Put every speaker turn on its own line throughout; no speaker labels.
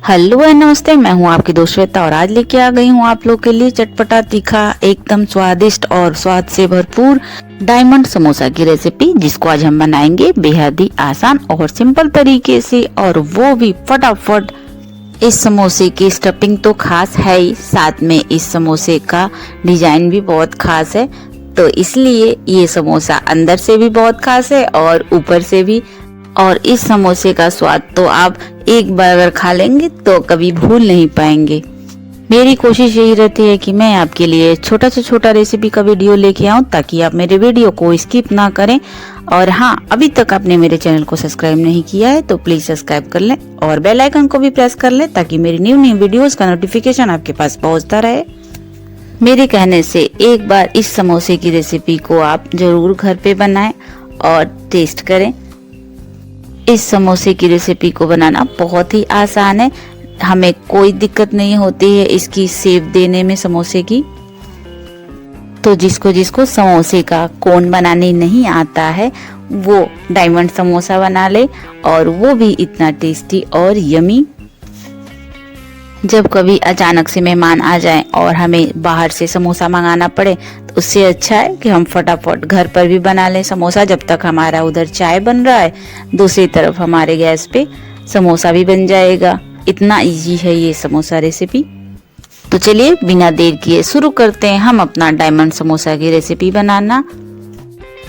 Hello and नमस्ते, मैं हूं आपकी दोस्त श्वेता और आज लेके आ गई हूं आप लोग के लिए चटपटा तीखा एकदम स्वादिष्ट और स्वाद से भरपूर डायमंड समोसा की रेसिपी, जिसको आज हम बनाएंगे बेहद ही आसान और सिंपल तरीके से, और वो भी फटाफट। इस समोसे की स्टफिंग तो खास है ही, साथ में इस समोसे का डिजाइन भी बहुत खास है, तो इसलिए ये समोसा अंदर से भी बहुत खास है और ऊपर से भी। और इस समोसे का स्वाद तो आप एक बार अगर खा लेंगे तो कभी भूल नहीं पाएंगे। मेरी कोशिश यही रहती है कि मैं आपके लिए छोटा से छोटा रेसिपी का वीडियो लेके आऊं, ताकि आप मेरे वीडियो को स्किप ना करें। और हाँ, अभी तक आपने मेरे चैनल को सब्सक्राइब नहीं किया है तो प्लीज सब्सक्राइब कर लें और बेल आइकन को भी प्रेस कर लें, ताकि मेरी न्यू वीडियोस का नोटिफिकेशन आपके पास पहुंचता रहे। मेरे कहने से एक बार इस समोसे की रेसिपी को आप जरूर घर पे बनाएं और टेस्ट करें। इस समोसे की रेसिपी को बनाना बहुत ही आसान है, हमें कोई दिक्कत नहीं होती है इसकी शेप देने में समोसे की। तो जिसको समोसे का कोन बनाने नहीं आता है वो डायमंड समोसा बना ले, और वो भी इतना टेस्टी और यमी। जब कभी अचानक से मेहमान आ जाएं और हमें बाहर से समोसा मंगाना पड़े, तो उससे अच्छा है कि हम फटाफट घर पर भी बना लें समोसा। जब तक हमारा उधर चाय बन रहा है, दूसरी तरफ हमारे गैस पे समोसा भी बन जाएगा। इतना इजी है ये समोसा रेसिपी। तो चलिए बिना देर किए शुरू करते हैं हम अपना डायमंड समोसा की रेसिपी बनाना।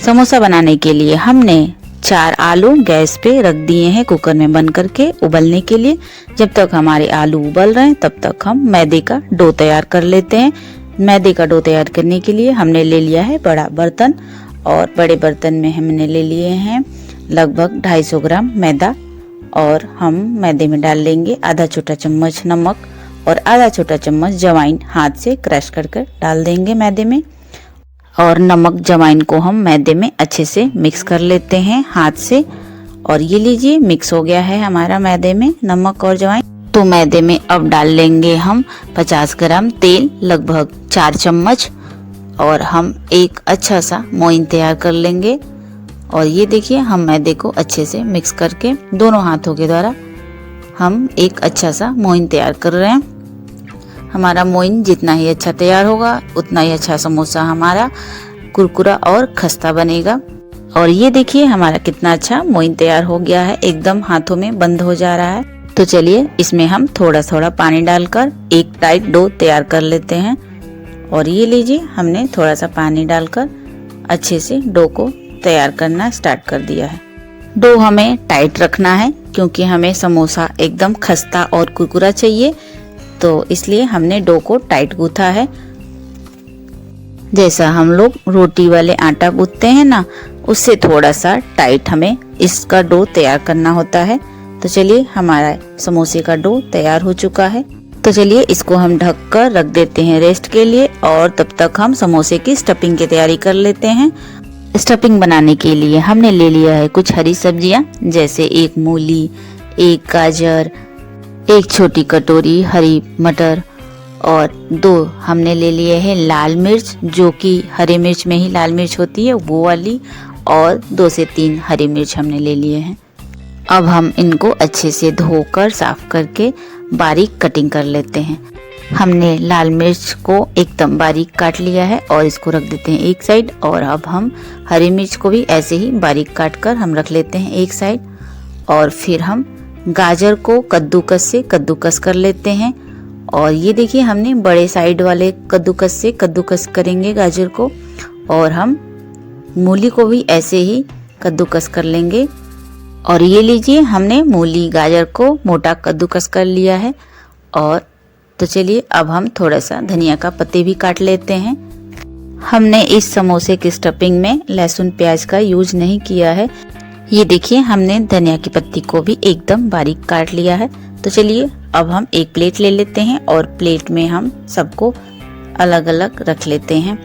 समोसा बनाने के लिए हमने 4 आलू गैस पे रख दिए हैं कुकर में बंद करके उबलने के लिए। जब तक हमारे आलू उबल रहे हैं तब तक हम मैदे का डो तैयार कर लेते हैं। मैदे का डो तैयार करने के लिए हमने ले लिया है बड़ा बर्तन, और बड़े बर्तन में हमने ले लिए हैं लगभग 250 ग्राम मैदा, और हम मैदे में डाल लेंगे आधा छोटा चम्मच नमक और आधा छोटा चम्मच जवाइन। हाथ से क्रश करके डाल देंगे मैदे में, और नमक जवाइन को हम मैदे में अच्छे से मिक्स कर लेते हैं हाथ से। और ये लीजिए मिक्स हो गया है हमारा मैदे में नमक और जवाइन। तो मैदे में अब डाल लेंगे हम 50 ग्राम तेल, लगभग 4 चम्मच, और हम एक अच्छा सा मोइन तैयार कर लेंगे। और ये देखिए हम मैदे को अच्छे से मिक्स करके दोनों हाथों के द्वारा हम एक अच्छा सा मोइन तैयार कर रहे हैं। हमारा मोइन जितना ही अच्छा तैयार होगा उतना ही अच्छा समोसा हमारा कुरकुरा और खस्ता बनेगा। और ये देखिए हमारा कितना अच्छा मोइन तैयार हो गया है, एकदम हाथों में बंद हो जा रहा है। तो चलिए इसमें हम थोड़ा थोड़ा पानी डालकर एक टाइट डो तैयार कर लेते हैं। और ये लीजिए हमने थोड़ा सा पानी डालकर अच्छे से डो को तैयार करना स्टार्ट कर दिया है। डो हमें टाइट रखना है क्योंकि हमें समोसा एकदम खस्ता और कुरकुरा चाहिए, तो इसलिए हमने डो को टाइट गूथा है। जैसा हम लोग रोटी वाले आटा गूथते हैं ना, उससे थोड़ा सा टाइट हमें इसका डो तैयार करना होता है। तो चलिए हमारा समोसे का डो तैयार हो चुका है। तो चलिए इसको हम ढक कर रख देते हैं रेस्ट के लिए, और तब तक हम समोसे की स्टफिंग की तैयारी कर लेते हैं। स्टफिंग बनाने के लिए हमने ले लिया है कुछ हरी सब्जियां, जैसे एक मूली, एक गाजर, एक छोटी कटोरी हरी मटर, और 2 हमने ले लिए हैं लाल मिर्च, जो कि हरी मिर्च में ही लाल मिर्च होती है वो वाली, और 2 से 3 हरी मिर्च हमने ले लिए हैं। अब हम इनको अच्छे से धोकर साफ करके बारीक कटिंग कर लेते हैं। हमने लाल मिर्च को एकदम बारीक काट लिया है और इसको रख देते हैं एक साइड, और अब हम हरी मिर्च को भी ऐसे ही बारीक काट कर हम रख लेते हैं एक साइड। और फिर हम गाजर को कद्दूकस से कद्दूकस कर लेते हैं, और ये देखिए हमने बड़े साइड वाले कद्दूकस से कद्दूकस करेंगे गाजर को, और हम मूली को भी ऐसे ही कद्दूकस कर लेंगे। और ये लीजिए हमने मूली गाजर को मोटा कद्दूकस कर लिया है। और तो चलिए अब हम थोड़ा सा धनिया का पत्ते भी काट लेते हैं। हमने इस समोसे की स्टफिंग में लहसुन प्याज का यूज नहीं किया है। ये देखिए हमने धनिया की पत्ती को भी एकदम बारीक काट लिया है। तो चलिए अब हम एक प्लेट ले लेते हैं और प्लेट में हम सबको अलग अलग रख लेते हैं।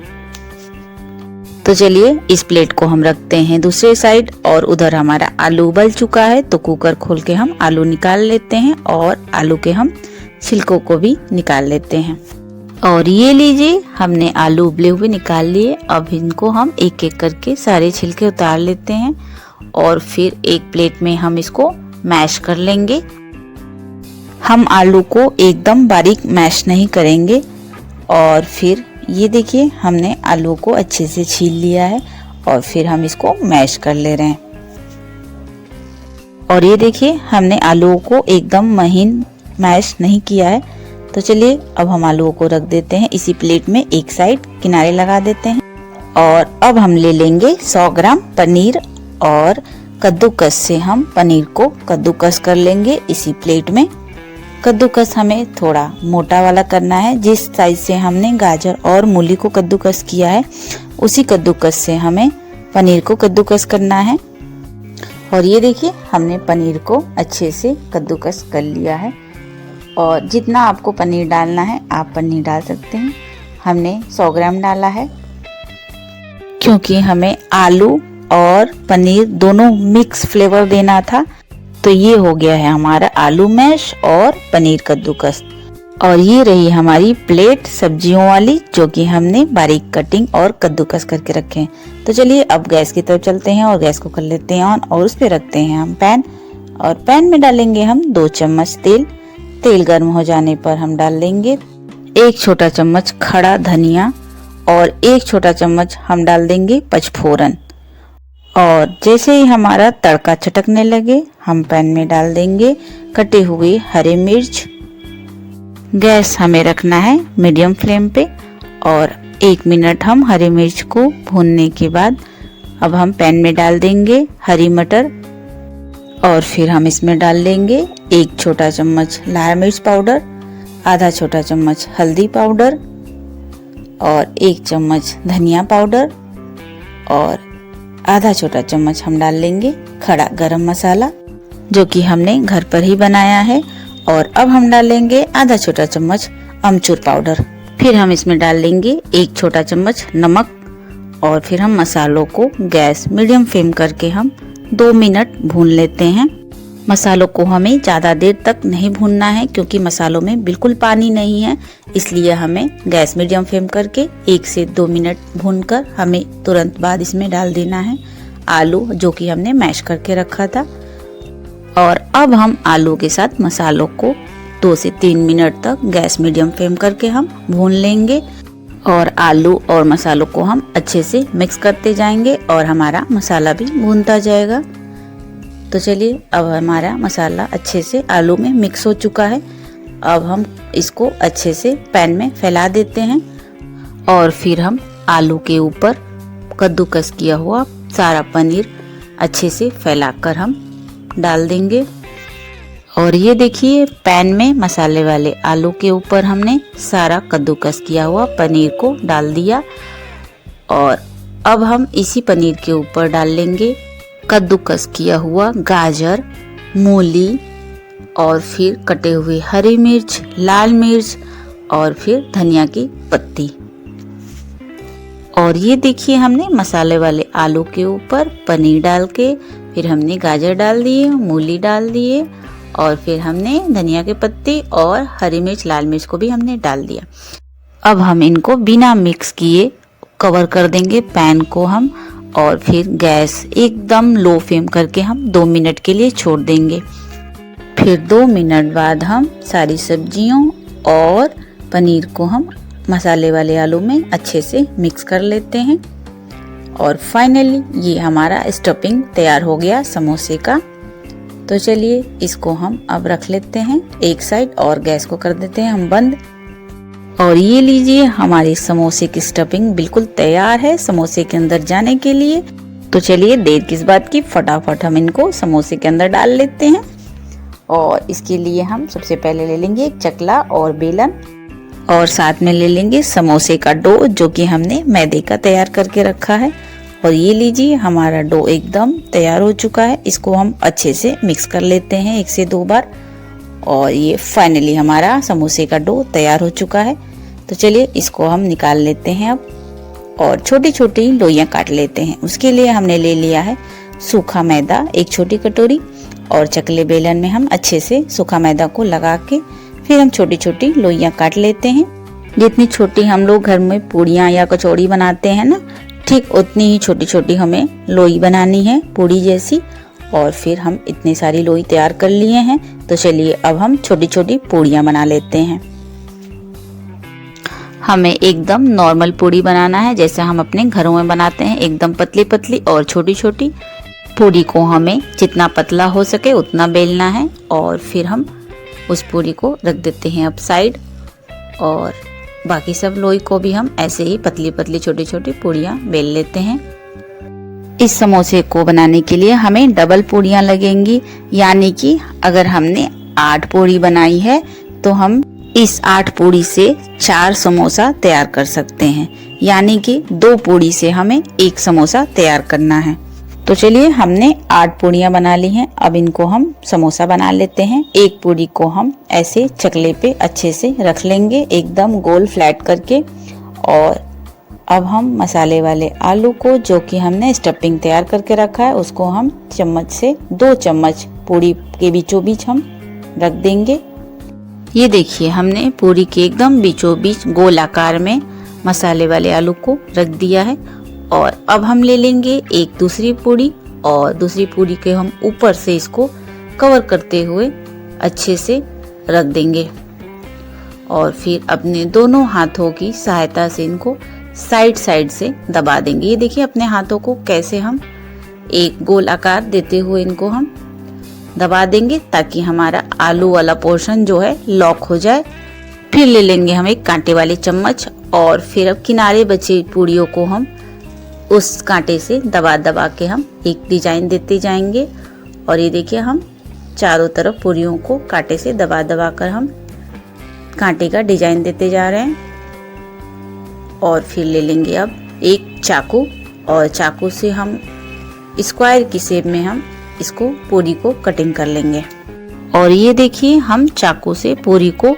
तो चलिए इस प्लेट को हम रखते हैं दूसरे साइड, और उधर हमारा आलू उबल चुका है, तो कुकर खोल के हम आलू निकाल लेते हैं और आलू के हम छिलकों को भी निकाल लेते हैं। और ये लीजिए हमने आलू उबले हुए निकाल लिए। अब इनको हम एक एक करके सारे छिलके उतार लेते हैं, और फिर एक प्लेट में हम इसको मैश कर लेंगे। हम आलू को एकदम बारीक मैश नहीं करेंगे। और फिर ये देखिए हमने आलू को अच्छे से छील लिया है और फिर हम इसको मैश कर ले रहे हैं। और ये देखिए हमने आलूओं को एकदम महीन मैश नहीं किया है। तो चलिए अब हम आलूओं को रख देते हैं इसी प्लेट में, एक साइड किनारे लगा देते हैं। और अब हम ले लेंगे 100 ग्राम पनीर और कद्दूकस से हम पनीर को कद्दूकस कर लेंगे इसी प्लेट में। कद्दूकस हमें थोड़ा मोटा वाला करना है। जिस साइज से हमने गाजर और मूली को कद्दूकस किया है उसी कद्दूकस से हमें पनीर को कद्दूकस करना है। और ये देखिए हमने पनीर को अच्छे से कद्दूकस कर लिया है। और जितना आपको पनीर डालना है आप पनीर डाल सकते हैं। हमने 100 ग्राम डाला है क्योंकि हमें आलू और पनीर दोनों मिक्स फ्लेवर देना था। तो ये हो गया है हमारा आलू मैश और पनीर कद्दूकस। और ये रही हमारी प्लेट सब्जियों वाली जो कि हमने बारीक कटिंग और कद्दूकस करके रखे हैं। तो चलिए अब गैस की तरफ चलते हैं और गैस को कर लेते हैं ऑन और उस पे रखते हैं हम पैन। और पैन में डालेंगे हम 2 चम्मच तेल। तेल गर्म हो जाने पर हम डाल देंगे 1 छोटा चम्मच खड़ा धनिया और 1 छोटा चम्मच हम डाल देंगे पचफोरन। और जैसे ही हमारा तड़का चटकने लगे हम पैन में डाल देंगे कटे हुए हरे मिर्च। गैस हमें रखना है मीडियम फ्लेम पे। और 1 मिनट हम हरे मिर्च को भूनने के बाद अब हम पैन में डाल देंगे हरी मटर। और फिर हम इसमें डाल देंगे 1 छोटा चम्मच लाल मिर्च पाउडर, आधा छोटा चम्मच हल्दी पाउडर और 1 चम्मच धनिया पाउडर और आधा छोटा चम्मच हम डाल लेंगे खड़ा गरम मसाला जो कि हमने घर पर ही बनाया है। और अब हम डालेंगे आधा छोटा चम्मच अमचूर पाउडर। फिर हम इसमें डाल लेंगे 1 छोटा चम्मच नमक। और फिर हम मसालों को गैस मीडियम फ्लेम करके हम 2 मिनट भून लेते हैं। मसालों को हमें ज़्यादा देर तक नहीं भूनना है क्योंकि मसालों में बिल्कुल पानी नहीं है, इसलिए हमें गैस मीडियम फ्लेम करके 1 से 2 मिनट भूनकर हमें तुरंत बाद इसमें डाल देना है आलू जो कि हमने मैश करके रखा था। और अब हम आलू के साथ मसालों को 2 से 3 मिनट तक गैस मीडियम फ्लेम करके हम भून लेंगे। और आलू और मसालों को हम अच्छे से मिक्स करते जाएंगे और हमारा मसाला भी भूनता जाएगा। तो चलिए अब हमारा मसाला अच्छे से आलू में मिक्स हो चुका है। अब हम इसको अच्छे से पैन में फैला देते हैं और फिर हम आलू के ऊपर कद्दूकस किया हुआ सारा पनीर अच्छे से फैलाकर हम डाल देंगे। और ये देखिए पैन में मसाले वाले आलू के ऊपर हमने सारा कद्दूकस किया हुआ पनीर को डाल दिया। और अब हम इसी पनीर के ऊपर डाल लेंगे कद्दूकस किया हुआ गाजर, मूली और फिर कटे हुए हरी मिर्च, लाल मिर्च और फिर धनिया की पत्ती। और ये देखिए हमने मसाले वाले आलू के ऊपर पनीर डाल के फिर हमने गाजर डाल दिए, मूली डाल दिए और फिर हमने धनिया के पत्ती और हरी मिर्च, लाल मिर्च को भी हमने डाल दिया। अब हम इनको बिना मिक्स किए कवर कर देंगे पैन को हम और फिर गैस एकदम लो फ्लेम करके हम 2 मिनट के लिए छोड़ देंगे। फिर 2 मिनट बाद हम सारी सब्जियों और पनीर को हम मसाले वाले आलू में अच्छे से मिक्स कर लेते हैं। और फाइनली ये हमारा स्टफिंग तैयार हो गया समोसे का। तो चलिए इसको हम अब रख लेते हैं एक साइड और गैस को कर देते हैं हम बंद। और ये लीजिए हमारी समोसे की स्टफिंग बिल्कुल तैयार है समोसे के अंदर जाने के लिए। तो चलिए देर किस बात की, फटाफट हम इनको समोसे के अंदर डाल लेते हैं। और इसके लिए हम सबसे पहले ले लेंगे एक चकला और बेलन और साथ में ले लेंगे समोसे का डो जो कि हमने मैदे का तैयार करके रखा है। और ये लीजिए हमारा डो एकदम तैयार हो चुका है। इसको हम अच्छे से मिक्स कर लेते हैं 1 से 2 बार। और ये फाइनली हमारा समोसे का डो तैयार हो चुका है। तो चलिए इसको हम निकाल लेते हैं अब और छोटी छोटी लोइयां काट लेते हैं। उसके लिए हमने ले लिया है सूखा मैदा 1 छोटी कटोरी और चकले बेलन में हम अच्छे से सूखा मैदा को लगा के फिर हम छोटी छोटी लोइयां काट लेते हैं। जितनी छोटी हम लोग घर में पूड़ियाँ या कचौड़ी बनाते हैं ना, ठीक उतनी ही छोटी छोटी हमें लोई बनानी है पूड़ी जैसी। और फिर हम इतनी सारी लोई तैयार कर लिए हैं। तो चलिए अब हम छोटी छोटी पूड़ियाँ बना लेते हैं। हमें एकदम नॉर्मल पूड़ी बनाना है, जैसे हम अपने घरों में बनाते हैं, एकदम पतली पतली और छोटी छोटी। पूड़ी को हमें जितना पतला हो सके उतना बेलना है और फिर हम उस पूड़ी को रख देते हैं अब साइड, और बाकी सब लोई को भी हम ऐसे ही पतली पतली छोटी छोटी पूड़ियाँ बेल लेते हैं। इस समोसे को बनाने के लिए हमें डबल पूड़ियाँ लगेंगी, यानी कि अगर हमने 8 पूड़ी बनाई है तो हम इस 8 पूड़ी से 4 समोसा तैयार कर सकते हैं, यानी कि 2 पूड़ी से हमें 1 समोसा तैयार करना है। तो चलिए हमने 8 पूड़ियाँ बना ली हैं, अब इनको हम समोसा बना लेते हैं। एक पूड़ी को हम ऐसे चकले पे अच्छे से रख लेंगे, एकदम गोल फ्लैट करके। और अब हम मसाले वाले आलू को, जो कि हमने स्टफिंग तैयार करके रखा है, उसको हम चम्मच से 2 चम्मच पूड़ी के बीचों बीच हम रख देंगे। ये देखिए हमने पूरी के एकदम बीचों बीच गोल आकार में मसाले वाले आलू को रख दिया है। और अब हम ले लेंगे एक दूसरी पूड़ी, और दूसरी पूड़ी के हम ऊपर से इसको कवर करते हुए अच्छे से रख देंगे। और फिर अपने दोनों हाथों की सहायता से इनको साइड साइड से दबा देंगे। ये देखिए अपने हाथों को कैसे हम एक गोल आकार देते हुए इनको हम दबा देंगे, ताकि हमारा आलू वाला पोर्शन जो है लॉक हो जाए। फिर ले लेंगे हम एक कांटे वाले चम्मच, और फिर अब किनारे बचे पूड़ियों को हम उस कांटे से दबा दबा के हम एक डिजाइन देते जाएंगे। और ये देखिए हम चारों तरफ पूड़ियों को कांटे से दबा दबा कर हम कांटे का डिजाइन देते जा रहे हैं। और फिर ले लेंगे अब एक चाकू, और चाकू से हम स्क्वायर की शेप में हम इसको पूरी को कटिंग कर लेंगे। और ये देखिए हम चाकू से पूरी को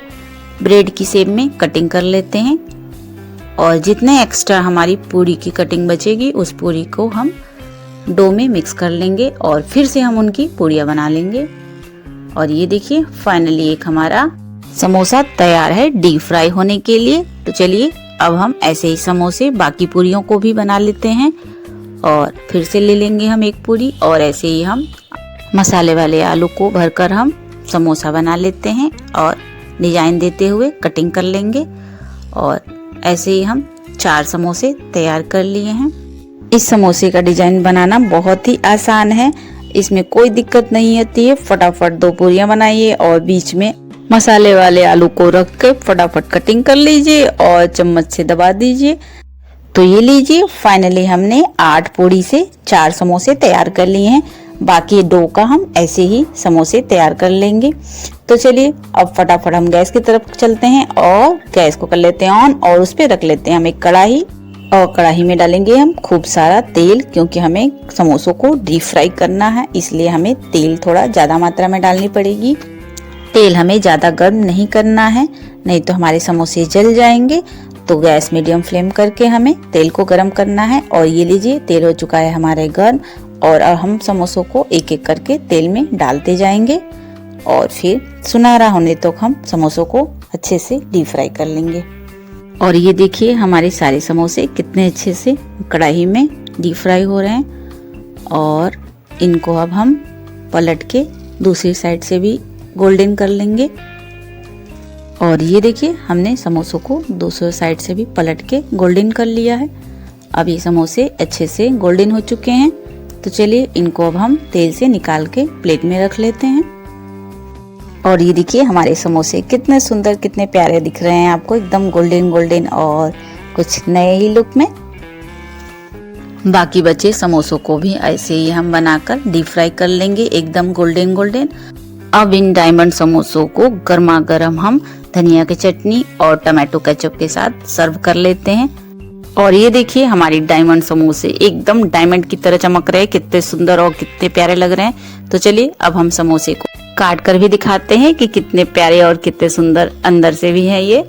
ब्रेड की शेप में कटिंग कर लेते हैं। और जितने एक्स्ट्रा हमारी पूरी की कटिंग बचेगी उस पूरी को हम डो में मिक्स कर लेंगे, और फिर से हम उनकी पूड़ियाँ बना लेंगे। और ये देखिए फाइनली एक हमारा समोसा तैयार है डीप फ्राई होने के लिए। तो चलिए अब हम ऐसे ही समोसे बाकी पूरियों को भी बना लेते हैं। और फिर से ले लेंगे हम एक पूरी, और ऐसे ही हम मसाले वाले आलू को भरकर हम समोसा बना लेते हैं और डिजाइन देते हुए कटिंग कर लेंगे। और ऐसे ही हम 4 समोसे तैयार कर लिए हैं। इस समोसे का डिजाइन बनाना बहुत ही आसान है, इसमें कोई दिक्कत नहीं होती है। फटाफट 2 पूरियां बनाइए और बीच में मसाले वाले आलू को रख के फटाफट कटिंग कर लीजिए और चम्मच से दबा दीजिए। तो ये लीजिए फाइनली हमने 8 पूड़ी से 4 समोसे तैयार कर लिए हैं। बाकी डो का हम ऐसे ही समोसे तैयार कर लेंगे। तो चलिए अब फटाफट हम गैस की तरफ चलते हैं और गैस को कर लेते हैं ऑन, और उस पे रख लेते हैं हम एक कढ़ाई। और कढ़ाई में डालेंगे हम खूब सारा तेल, क्योंकि हमें समोसों को डीप फ्राई करना है, इसलिए हमें तेल थोड़ा ज्यादा मात्रा में डालनी पड़ेगी। तेल हमें ज्यादा गर्म नहीं करना है, नहीं तो हमारे समोसे जल जाएंगे। तो गैस मीडियम फ्लेम करके हमें तेल को गर्म करना है। और ये लीजिए तेल हो चुका है हमारे गर्म, और अब हम समोसों को एक एक करके तेल में डालते जाएंगे और फिर सुनहरा होने तक हम समोसों को अच्छे से डीप फ्राई कर लेंगे। और ये देखिए हमारे सारे समोसे कितने अच्छे से कढ़ाई में डीप फ्राई हो रहे हैं। और इनको अब हम पलट के दूसरी साइड से भी गोल्डन कर लेंगे। और ये देखिए हमने समोसों को दूसरी साइड से भी पलट के गोल्डन कर लिया है। अब ये समोसे अच्छे से गोल्डन हो चुके हैं। तो चलिए इनको अब हम तेल से निकाल के प्लेट में रख लेते हैं। और ये देखिए हमारे समोसे कितने सुंदर कितने प्यारे दिख रहे हैं आपको, एकदम गोल्डन गोल्डन और कुछ नए ही लुक में। बाकी बचे समोसों को भी ऐसे ही हम बनाकर डीप फ्राई कर लेंगे एकदम गोल्डन गोल्डन। अब इन डायमंड समोसों को गर्मा गर्म हम धनिया की चटनी और टमाटो केचप के साथ सर्व कर लेते हैं। और ये देखिए हमारी डायमंड समोसे एकदम डायमंड की तरह चमक रहे हैं, कितने सुंदर और कितने प्यारे लग रहे हैं। तो चलिए अब हम समोसे को काट कर भी दिखाते हैं कि कितने प्यारे और कितने सुंदर अंदर से भी है ये।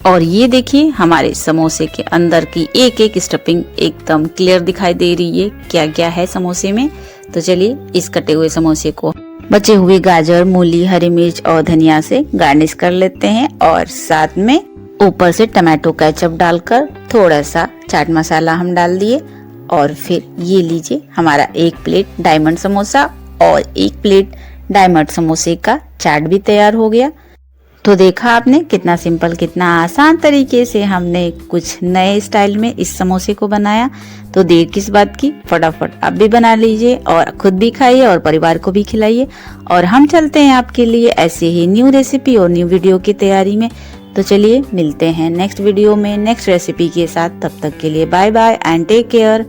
और ये देखिए हमारे समोसे के अंदर की एक एक स्टफिंग एकदम क्लियर दिखाई दे रही है, क्या क्या है समोसे में। तो चलिए इस कटे हुए समोसे को बचे हुए गाजर, मूली, हरी मिर्च और धनिया से गार्निश कर लेते हैं। और साथ में ऊपर से टमाटो केचप डालकर थोड़ा सा चाट मसाला हम डाल दिए और फिर ये लीजिए हमारा एक प्लेट डायमंड समोसा और एक प्लेट डायमंड समोसे का चाट भी तैयार हो गया। तो देखा आपने कितना सिंपल, कितना आसान तरीके से हमने कुछ नए स्टाइल में इस समोसे को बनाया। तो देर किस बात की, फटाफट आप भी बना लीजिए और खुद भी खाइए और परिवार को भी खिलाइए। और हम चलते हैं आपके लिए ऐसे ही न्यू रेसिपी और न्यू वीडियो की तैयारी में। तो चलिए मिलते हैं नेक्स्ट वीडियो में नेक्स्ट रेसिपी के साथ। तब तक के लिए bye bye and take care.